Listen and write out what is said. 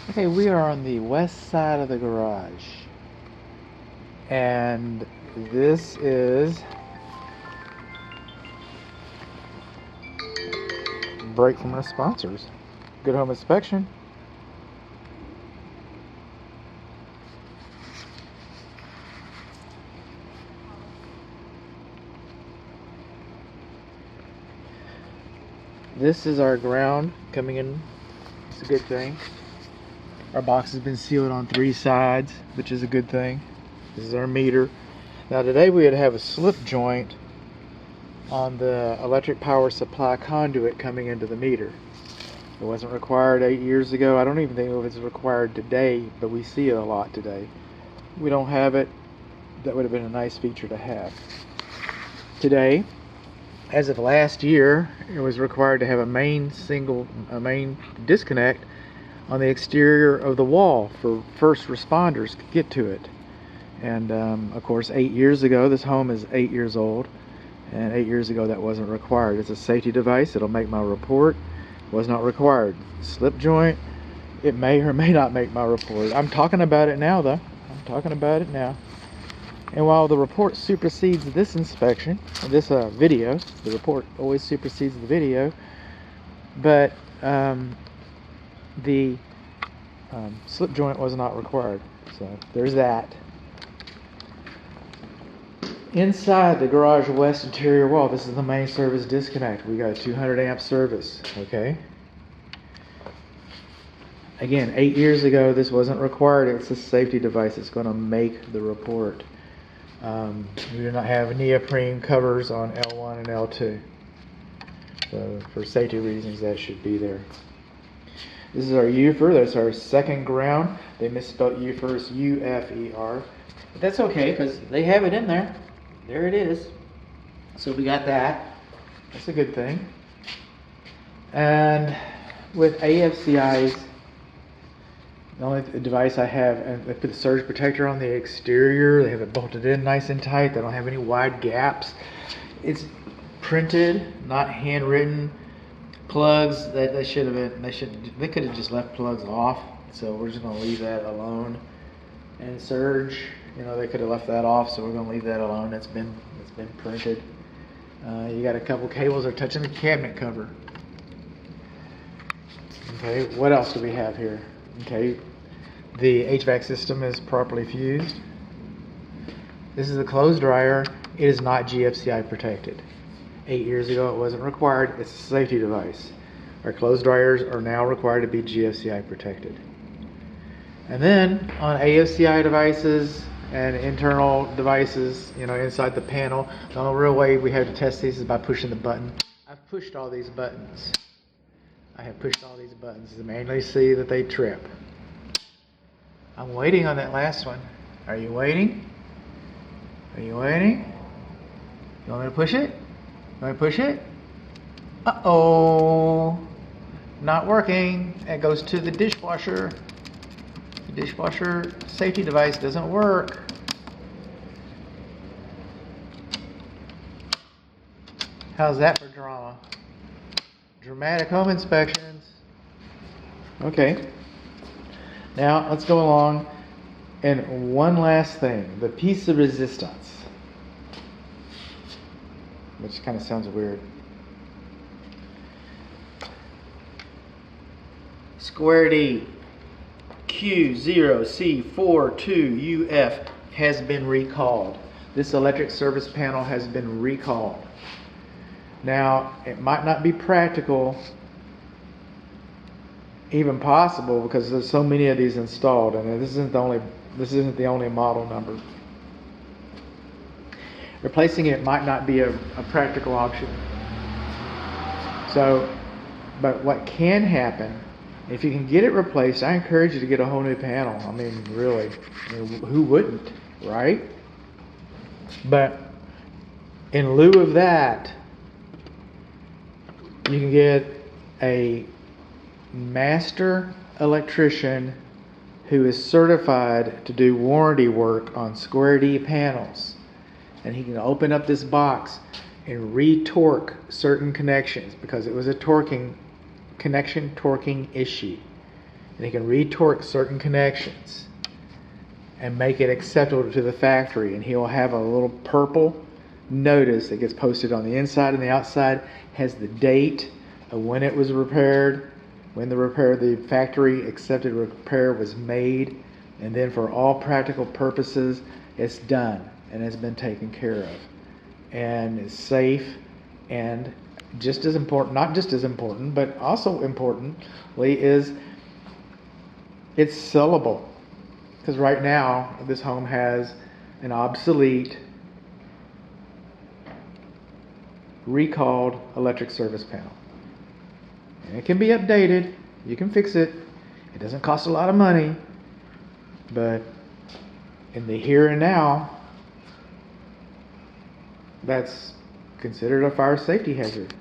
Okay, we are on the west side of the garage, and this is a break from our sponsors. Good Home Inspection. This is our ground coming in. It's a good thing. Our box has been sealed on 3 sides, which is a good thing. This is our meter. Now today we would have a slip joint on the electric power supply conduit coming into the meter. It wasn't required 8 years ago. I don't even think it's required today, but we see it a lot today. We don't have it. That would have been a nice feature to have. Today, as of last year, it was required to have a main disconnect on the exterior of the wall for first responders to get to it. And of course, 8 years ago, this home is 8 years old, and 8 years ago that wasn't required. It's a safety device. It'll make my report. Was not required. Slip joint, it may or may not make my report. I'm talking about it now, though. I'm talking about it now. And while the report supersedes this inspection, this video, the report always supersedes the video, but the slip joint was not required. So there's that. Inside the garage west interior wall, this is the main service disconnect. We got a 200 amp service, okay? Again, 8 years ago, this wasn't required. It's a safety device. It's going to make the report. We do not have neoprene covers on L1 and L2. So for safety reasons, that should be there. This is our UFER. That's our second ground. They misspelled UFER as UFER. But that's okay, because they have it in there. There it is. So we got that. That's a good thing. And with AFCI's, the only device I have, and they put the surge protector on the exterior. They have it bolted in nice and tight. They don't have any wide gaps. It's printed, not handwritten. Plugs that they should have been. They could have just left plugs off. So we're just going to leave that alone. And surge, they could have left that off. So we're going to leave that alone. It's been printed. You got a couple cables that are touching the cabinet cover. Okay, what else do we have here? Okay, the HVAC system is properly fused. This is a clothes dryer. It is not GFCI protected. 8 years ago it wasn't required. It's a safety device. Our clothes dryers are now required to be GFCI protected. And then on AFCI devices and internal devices, inside the panel, the only real way we have to test these is by pushing the button. I've pushed all these buttons. I have pushed all these buttons to manually see that they trip. I'm waiting on that last one. Are you waiting? Are you waiting? You want me to push it? You want me to push it? Uh-oh. Not working. It goes to the dishwasher. The dishwasher safety device doesn't work. How's that for drama? Dramatic home inspections. Okay. Now let's go along. And one last thing, the piece of resistance, which kind of sounds weird. Square D Q0C42UF has been recalled. This electric service panel has been recalled. Now, it might not be practical, even possible, because there's so many of these installed, and this isn't the only model number. Replacing it might not be a practical option. So, but what can happen, if you can get it replaced, I encourage you to get a whole new panel. I mean, really, who wouldn't, right? But in lieu of that, you can get a master electrician who is certified to do warranty work on Square D panels. And he can open up this box and re-torque certain connections, because it was a connection torquing issue. and he can retorque certain connections and make it acceptable to the factory, and he'll have a little purple notice that gets posted on the inside and the outside, has the date of when it was repaired, when the factory accepted repair was made, and then for all practical purposes it's done and has been taken care of and is safe. And just as important, not just as important, but also importantly, is it's sellable. Because right now this home has an obsolete, recalled electric service panel. And it can be updated, you can fix it, it doesn't cost a lot of money, but in the here and now, that's considered a fire safety hazard.